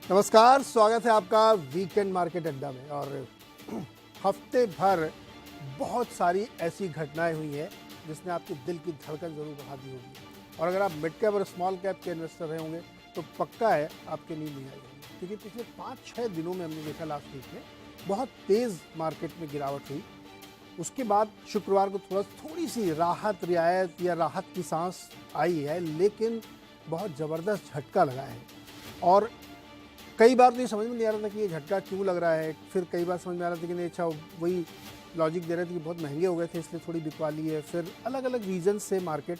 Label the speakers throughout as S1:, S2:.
S1: नमस्कार, स्वागत है आपका वीकेंड मार्केट अड्डा में। और हफ्ते भर बहुत सारी ऐसी घटनाएं हुई हैं जिसने आपके दिल की धड़कन ज़रूर बढ़ा दी होगी। और अगर आप मिड कैप और स्मॉल कैप के इन्वेस्टर रहे होंगे तो पक्का है आपके नींद नहीं आई होगी, क्योंकि पिछले 5-6 दिनों में हमने देखा लास्ट वीक में बहुत तेज़ मार्केट में गिरावट हुई। उसके बाद शुक्रवार को थोड़ी सी राहत रियायत या राहत की सांस आई है, लेकिन बहुत ज़बरदस्त झटका लगा है। और कई बार तो ये समझ में नहीं आ रहा था कि ये झटका क्यों लग रहा है। फिर कई बार समझ में आ रहा था कि नहीं, अच्छा वही लॉजिक दे रहे थे कि बहुत महंगे हो गए थे इसलिए थोड़ी बिकवाली है। फिर अलग अलग रीज़न से मार्केट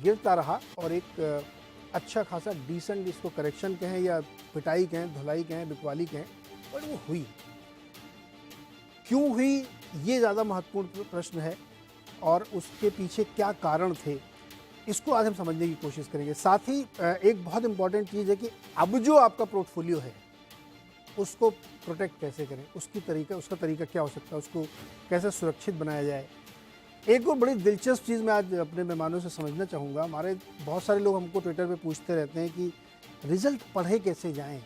S1: गिरता रहा और एक अच्छा खासा डिसेंट, इसको करेक्शन कहें या पिटाई कहें, धुलाई कहें, बिकवाली कहें, पर वो हुई। क्यों हुई, ये ज़्यादा महत्वपूर्ण प्रश्न है और उसके पीछे क्या कारण थे, इसको आज हम समझने की कोशिश करेंगे। साथ ही एक बहुत इंपॉर्टेंट चीज़ है कि अब जो आपका पोर्टफोलियो है उसको प्रोटेक्ट कैसे करें, उसका तरीका क्या हो सकता है, उसको कैसे सुरक्षित बनाया जाए। एक और बड़ी दिलचस्प चीज़ मैं आज अपने मेहमानों से समझना चाहूँगा। हमारे बहुत सारे लोग हमको ट्विटर पे पूछते रहते हैं कि रिज़ल्ट पढ़े कैसे जाएँ,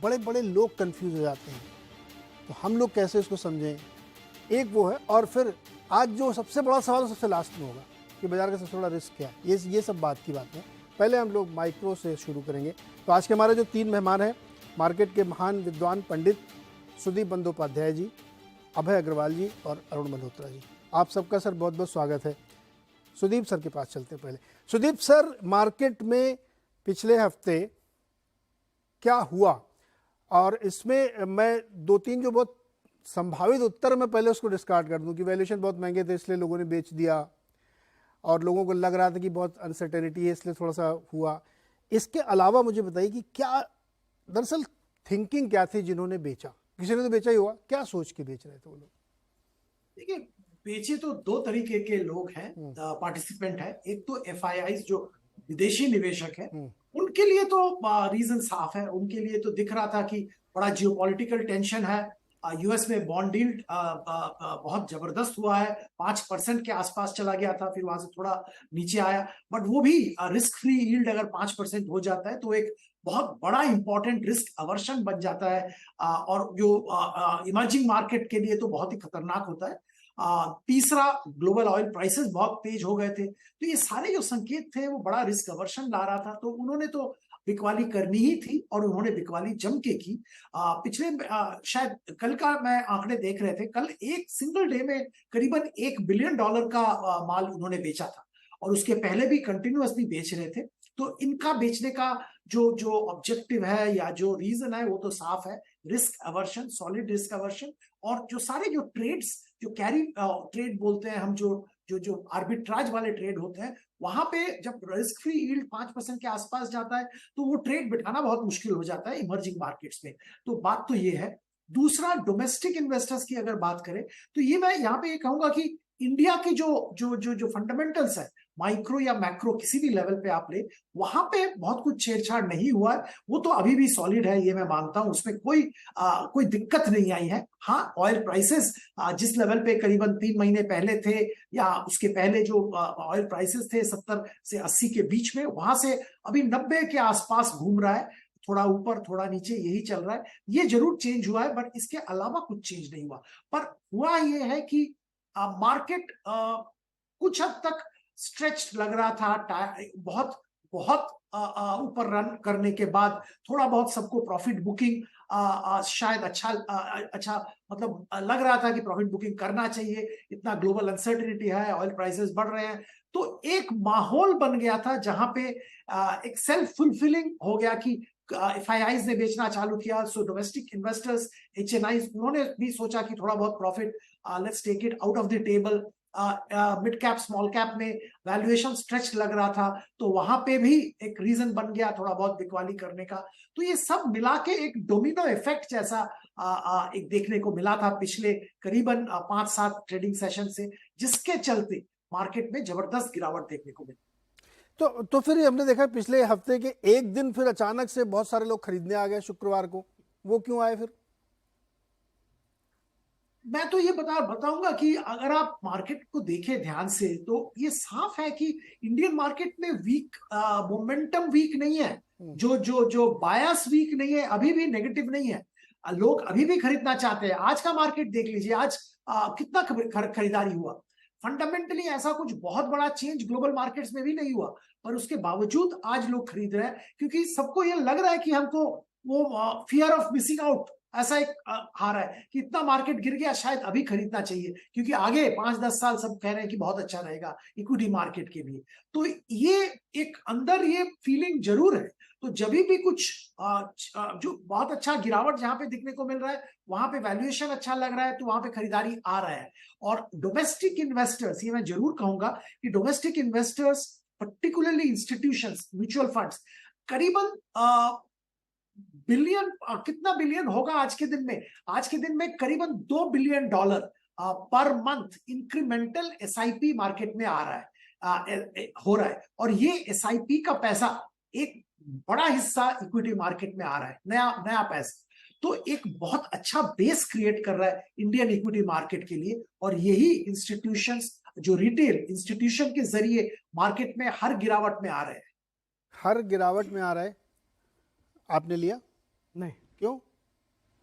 S1: बड़े बड़े लोग कन्फ्यूज़ हो जाते हैं, तो हम लोग कैसे इसको समझें। एक वो है, और फिर आज जो सबसे बड़ा सवाल सबसे लास्ट में होगा कि बाजार का सबसे बड़ा रिस्क क्या है। ये सब बात की बात है। पहले हम लोग माइक्रो से शुरू करेंगे। तो आज के हमारे जो 3 मेहमान हैं, मार्केट के महान विद्वान पंडित सुदीप बंदोपाध्याय जी, अभय अग्रवाल जी और अरुण मल्होत्रा जी। आप सबका सर बहुत बहुत स्वागत है। सुदीप सर के पास चलते हैं। पहले सुदीप सर, मार्केट में पिछले हफ्ते क्या हुआ, और इसमें मैं 2-3 जो बहुत संभावित उत्तर, मैं पहले उसको डिस्कार्ड कर दूं कि वैल्यूएशन बहुत महंगे थे इसलिए लोगों ने बेच दिया, और लोगों को लग रहा था कि बहुत अनसर्टेनिटी है इसलिए थोड़ा सा हुआ। इसके अलावा मुझे बताइए कि क्या दरअसल थिंकिंग क्या थी जिन्होंने बेचा। किसी ने तो बेचा ही हुआ, क्या सोच के बेच रहे थे वो लोग?
S2: देखिए, बेचे तो दो तरीके के लोग हैं, पार्टिसिपेंट है। एक तो एफआईआई जो विदेशी निवेशक है, उनके लिए तो रीजन साफ है। उनके लिए तो दिख रहा था कि बड़ा जियोपॉलिटिकल टेंशन है। यूएस में बॉन्ड यील्ड बहुत जबरदस्त हुआ है, 5% के आसपास चला गया था, फिर वहां से थोड़ा नीचे आया। बट वो भी रिस्क फ्री यील्ड अगर 5% हो जाता है तो एक बहुत बड़ा इंपॉर्टेंट रिस्क अवर्शन बन जाता है, और जो इमर्जिंग मार्केट के लिए तो बहुत ही खतरनाक होता है। तीसरा, ग्लोबल ऑयल प्राइसेस बहुत तेज हो गए थे। तो ये सारे जो संकेत थे वो बड़ा रिस्क अवर्शन ला रहा था, तो उन्होंने तो बिकवाली करनी ही थी और उन्होंने बिकवाली जम के की। पिछले शायद कल का मैं आंकड़े देख रहे थे, कल एक सिंगल डे में करीबन $1 बिलियन का माल उन्होंने बेचा था, और उसके पहले भी कंटिन्यूअसली बेच रहे थे। तो इनका बेचने का जो जो ऑब्जेक्टिव है या जो रीजन है वो तो साफ है, risk aversion, solid risk aversion. और जो सारे जो ट्रेड्स, जो कैरी ट्रेड बोलते हैं हम, जो जो जो आर्बिट्राज वाले ट्रेड होते हैं, वहां पे जब रिस्क फ्री यील्ड 5% के आसपास जाता है तो वो ट्रेड बिठाना बहुत मुश्किल हो जाता है इमर्जिंग मार्केट्स में। तो बात तो ये है। दूसरा, डोमेस्टिक इन्वेस्टर्स की अगर बात करें तो ये मैं यहाँ पे ये कहूंगा कि इंडिया की जो जो जो जो फंडामेंटल्स है, माइक्रो या मैक्रो किसी भी लेवल पे आप ले, वहां पे बहुत कुछ छेड़छाड़ नहीं हुआ है। वो तो अभी भी सॉलिड है, ये मैं मानता हूं, उसमें कोई दिक्कत नहीं आई है। हाँ, ऑयल प्राइसेस जिस लेवल पे करीबन 3 महीने पहले थे, या उसके पहले जो ऑयल प्राइसेस थे 70 से 80 के बीच में, वहां से अभी 90 के आसपास घूम रहा है, थोड़ा ऊपर थोड़ा नीचे यही चल रहा है। ये जरूर चेंज हुआ है, बट इसके अलावा कुछ चेंज नहीं हुआ। पर हुआ ये है कि मार्केट कुछ हद तक स्ट्रेच लग रहा था। बहुत बहुत ऊपर रन करने के बाद थोड़ा बहुत सबको प्रॉफिट बुकिंग शायद अच्छा मतलब लग रहा था कि प्रॉफिट बुकिंग करना चाहिए। इतना ग्लोबल अनसर्टेनिटी है, ऑयल प्राइसेस बढ़ रहे हैं, तो एक माहौल बन गया था जहां पे एक सेल्फ फुलफिलिंग हो गया कि एफआईआईज ने बेचना चालू किया। सो डोमेस्टिक इन्वेस्टर्स, एचएनआईज, उन्होंने भी सोचा कि थोड़ा बहुत profit let's take it out of the table. Mid cap small cap में वैल्यूएशन स्ट्रेच लग रहा था, तो वहां पे भी एक रीजन बन गया थोड़ा बहुत बिकवाली करने का। तो ये सब मिला के एक डोमिनो इफेक्ट जैसा एक देखने को मिला था पिछले करीबन 5-7 ट्रेडिंग सेशन से, जिसके चलते मार्केट में जबरदस्त गिरावट देखने को मिली।
S1: तो फिर हमने देखा पिछले हफ्ते के एक दिन फिर अचानक से बहुत सारे लोग खरीदने आ गए शुक्रवार को। वो क्यों आए फिर?
S2: मैं तो ये बताऊंगा कि अगर आप मार्केट को देखें ध्यान से तो ये साफ है कि इंडियन मार्केट में वीक मोमेंटम वीक नहीं है, जो बायस वीक नहीं है, अभी भी नेगेटिव नहीं है। लोग अभी भी खरीदना चाहते हैं। आज का मार्केट देख लीजिए, आज कितना खरीदारी हुआ। फंडामेंटली ऐसा कुछ बहुत बड़ा चेंज ग्लोबल मार्केट्स में भी नहीं हुआ, पर उसके बावजूद आज लोग खरीद रहे हैं क्योंकि सबको ये लग रहा है कि हमको वो फियर ऑफ मिसिंग आउट ऐसा एक आ रहा है कि इतना मार्केट गिर गया, शायद अभी खरीदना चाहिए क्योंकि आगे 5-10 साल सब कह रहे हैं कि बहुत अच्छा रहेगा इक्विटी मार्केट के लिए। तो ये एक अंदर ये फीलिंग जरूर है। तो जब भी कुछ जो बहुत अच्छा गिरावट जहां पे दिखने को मिल रहा है, वहां पे वैल्यूएशन अच्छा लग रहा है, तो वहां पे खरीदारी आ रहा है। और डोमेस्टिक इन्वेस्टर्स, ये मैं जरूर कहूंगा कि domestic investors particularly institutions, mutual funds, करीबन बिलियन, कितना बिलियन होगा आज के दिन में? आज के दिन में करीबन $2 billion per month incremental SIP market में आ रहा है, हो रहा है। और ये एसआईपी का पैसा एक बड़ा हिस्सा इक्विटी मार्केट में आ रहा है, नया पैसा। तो एक बहुत अच्छा बेस क्रिएट कर रहा है इंडियन इक्विटी मार्केट के लिए। और यही इंस्टीट्यूशंस, जो रिटेल इंस्टीट्यूशन के जरिए मार्केट में हर गिरावट में आ रहे हैं।
S1: हर गिरावट में आ रहा है। आपने लिया?
S3: नहीं,
S1: क्यों?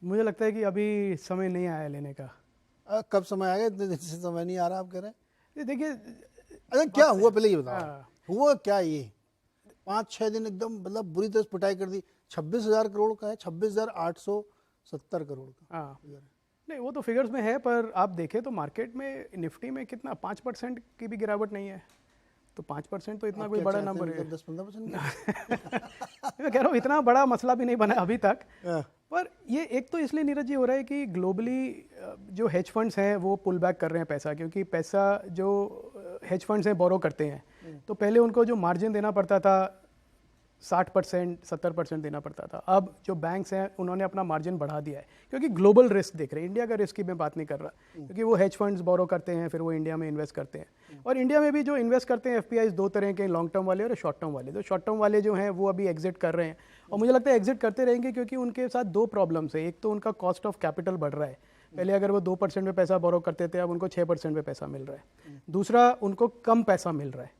S3: मुझे लगता है कि अभी समय नहीं आया लेने का।
S1: कब समय आएगा? इतने दिन से समय नहीं आ रहा, आप कह रहे हैं।
S3: ये देखिए,
S1: अच्छा क्या हुआ पहले ये बताओ।
S3: हाँ।
S1: हुआ क्या? ये 5-6 दिन एकदम मतलब बुरी तरह से पिटाई कर दी। 26,000 करोड़ का है, 26,870 करोड़ का।
S3: हाँ, नहीं वो तो फिगर्स में है, पर आप देखें तो मार्केट में निफ्टी में कितना 5% की भी गिरावट नहीं है। तो 5% तो इतना कोई बड़ा नंबर है।
S1: 10-15%।
S3: मैं कह रहा हूँ इतना बड़ा मसला भी नहीं बना अभी तक। पर ये एक तो इसलिए नीरज जी हो रहा है कि ग्लोबली जो हेज फंड्स हैं वो पुल बैक कर रहे हैं पैसा, क्योंकि पैसा जो हेज फंड्स हैं बोरो करते हैं, तो पहले उनको जो मार्जिन देना पड़ता था 60% 70% देना पड़ता था। अब जो बैंक्स हैं उन्होंने अपना मार्जिन बढ़ा दिया है, क्योंकि ग्लोबल रिस्क देख रहे हैं। इंडिया का रिस्क की मैं बात नहीं कर रहा, क्योंकि वो हेज फंड्स बोरो करते हैं, फिर वो इंडिया में इन्वेस्ट करते हैं। और इंडिया में भी जो इन्वेस्ट करते हैं एफपीआईज दो तरह के, लॉन्ग टर्म वाले और शॉर्ट टर्म वाले। तो शॉर्ट टर्म वाले जो हैं वो अभी एग्जिट कर रहे हैं, और मुझे लगता है एग्जिट करते रहेंगे, क्योंकि उनके साथ दो प्रॉब्लम्स है। एक तो उनका कॉस्ट ऑफ कैपिटल बढ़ रहा है। पहले अगर वो 2% में पैसा बोरो करते थे, अब उनको 6% में पैसा मिल रहा है। दूसरा, उनको कम पैसा मिल रहा है,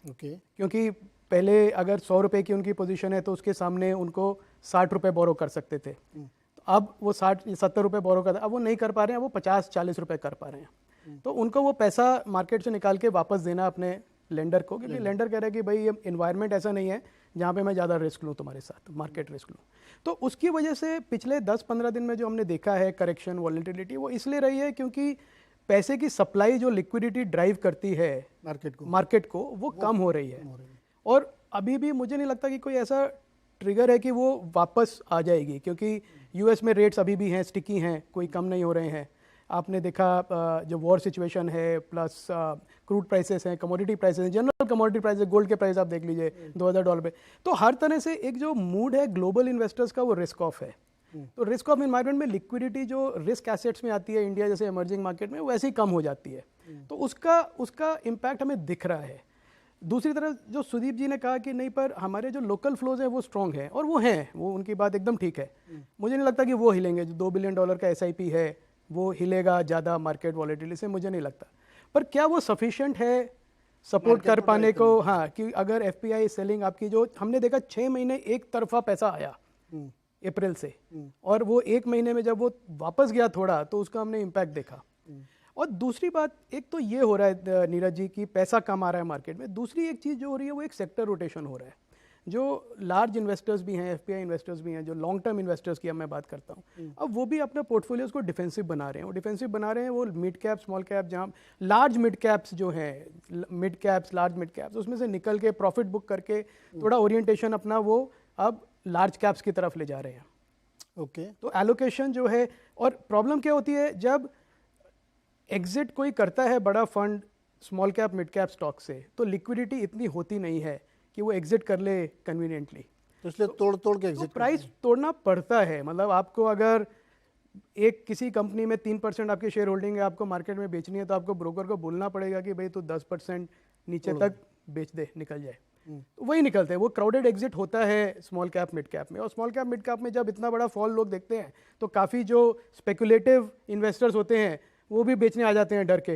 S3: क्योंकि पहले अगर 100 रुपये की उनकी पोजीशन है तो उसके सामने उनको 60 रुपये बोरो कर सकते थे। तो अब वो 60-70 रुपये बोरो करते, अब वो नहीं कर पा रहे हैं, अब वो 50-40 रुपये कर पा रहे हैं। तो उनको वो पैसा मार्केट से निकाल के वापस देना अपने लेंडर को, क्योंकि लेंडर कह रहा है कि भाई ये इन्वायरमेंट ऐसा नहीं है जहाँ पे मैं ज़्यादा रिस्क लूँ तुम्हारे साथ, मार्केट रिस्क लूँ। तो उसकी वजह से पिछले 10-15 दिन में जो हमने देखा है करेक्शन, वॉलेटिलिटी, वो इसलिए रही है क्योंकि पैसे की सप्लाई जो लिक्विडिटी ड्राइव करती है मार्केट को वो कम हो रही है। और अभी भी मुझे नहीं लगता कि कोई ऐसा ट्रिगर है कि वो वापस आ जाएगी, क्योंकि यूएस में रेट्स अभी भी हैं, स्टिकी हैं, कोई कम नहीं हो रहे हैं। आपने देखा जो वॉर सिचुएशन है, प्लस क्रूड प्राइसेस हैं, कमोडिटी प्राइसेस हैं, जनरल कमोडिटी प्राइसेस, गोल्ड के प्राइस आप देख लीजिए $2,000 पे। तो हर तरह से एक जो मूड है ग्लोबल इन्वेस्टर्स का, वो रिस्क ऑफ है। तो रिस्क ऑफ इन्वायरमेंट में लिक्विडिटी जो रिस्क एसेट्स में आती है इंडिया जैसे इमर्जिंग मार्केट में, वैसे ही कम हो जाती है। तो उसका इम्पैक्ट हमें दिख रहा है। दूसरी तरफ जो सुदीप जी ने कहा कि नहीं, पर हमारे जो लोकल फ्लोज हैं वो स्ट्रॉन्ग हैं, और वो हैं, वो उनकी बात एकदम ठीक है। मुझे नहीं लगता कि वो हिलेंगे। जो $2 बिलियन का एसआईपी है वो हिलेगा ज़्यादा मार्केट वॉलेटिलिटी से, मुझे नहीं लगता। पर क्या वो सफिशिएंट है सपोर्ट कर पाने को? हाँ, कि अगर एफपीआई सेलिंग आपकी, जो हमने देखा 6 महीने एक तरफा पैसा आया अप्रैल से, और वो 1 महीने में जब वो वापस गया थोड़ा, तो उसका हमने इम्पैक्ट देखा। और दूसरी बात, एक तो ये हो रहा है नीरज जी कि पैसा कम आ रहा है मार्केट में। दूसरी एक चीज़ जो हो रही है वो एक सेक्टर रोटेशन हो रहा है। जो लार्ज इन्वेस्टर्स भी हैं, एफपीआई इन्वेस्टर्स भी हैं, जो लॉन्ग टर्म इन्वेस्टर्स की अब मैं बात करता हूँ, अब वो भी अपने पोर्टफोलियोज को डिफेंसिव बना रहे हैं। वो डिफेंसिव बना रहे हैं, वो मिड कैप, स्मॉल कैप, जहाँ लार्ज मिड कैप्स जो हैं, mid caps, large mid caps, उसमें से निकल के प्रॉफिट बुक करके थोड़ा ओरिएंटेशन अपना वो अब लार्ज कैप्स की तरफ ले जा रहे हैं। तो एलोकेशन जो है, और प्रॉब्लम क्या होती है जब एग्जिट कोई करता है बड़ा fund small cap mid cap stock से, तो लिक्विडिटी इतनी होती नहीं है कि वो एग्जिट कर ले कन्वीनियंटली। तो इसलिए तोड़ के एग्जिट, प्राइस तोड़ना पड़ता है। मतलब आपको अगर एक किसी कंपनी में 3% आपकी शेयर होल्डिंग है, आपको मार्केट में बेचनी है, तो आपको ब्रोकर को बोलना पड़ेगा कि भाई तो 10% नीचे तक बेच दे, निकल जाए। तो वही निकलते हैं। वो क्राउडेड एग्जिट होता है स्मॉल कैप मिड कैप में। और स्मॉल कैप मिड कैप में जब इतना बड़ा फॉल लोग देखते हैं, तो काफ़ी जो स्पेकुलेटिव इन्वेस्टर्स होते हैं वो भी बेचने आ जाते हैं डर के।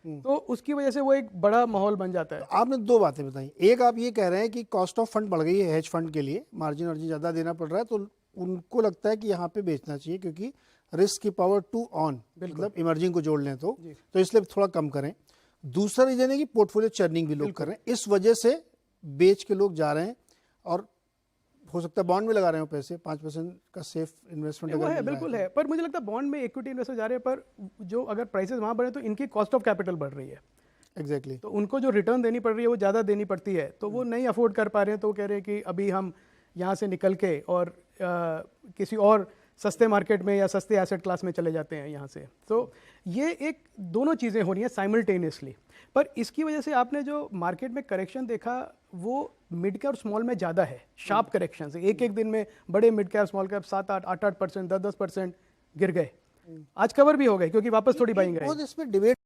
S3: तो उसकी वजह से वो एक बड़ा माहौल बन जाता है।
S1: आपने दो बातें बताई, एक आप ये कह रहे हैं कि कॉस्ट ऑफ फंड बढ़ गई है हेज फंड के लिए, मार्जिन अर्जिन ज़्यादा देना पड़ रहा है, तो उनको लगता है कि यहाँ पे बेचना चाहिए क्योंकि रिस्क की पावर टू ऑन, मतलब इमर्जिंग को जोड़ लें तो इसलिए थोड़ा कम करें। दूसरा रीजन है कि पोर्टफोलियो चर्निंग भी लोग कर रहे हैं, इस वजह से बेच के लोग जा रहे हैं और हो सकता है बॉन्ड में लगा रहे हो पैसे, 5% का सेफ इन्वेस्टमेंट
S3: वो है, बिल्कुल है। पर मुझे लगता है बॉन्ड में इक्विटी इन्वेस्टर जा रहे हैं, पर जो अगर प्राइसेस वहाँ बढ़े तो इनकी कॉस्ट ऑफ कैपिटल बढ़ रही है।
S1: एग्जैक्टली।
S3: तो उनको जो रिटर्न देनी पड़ रही है वो ज़्यादा देनी पड़ती है, तो वो नहीं अफोर्ड कर पा रहे हैं, तो वो कह रहे हैं कि अभी हम यहाँ से निकल के और किसी और सस्ते मार्केट में या सस्ते एसेट क्लास में चले जाते हैं यहाँ से। तो ये एक दोनों चीज़ें हो रही हैं साइमल्टेनियसली। पर इसकी वजह से आपने जो मार्केट में करेक्शन देखा वो मिड कैप और स्मॉल में ज़्यादा है, शार्प करेक्शन से। एक एक दिन में बड़े मिड कैप स्मॉल कैप 7-8, 8-8%, 10-10% गिर गए। आज कवर भी हो गए क्योंकि वापस थोड़ी बाइंग आई।
S1: इसमें डिबेट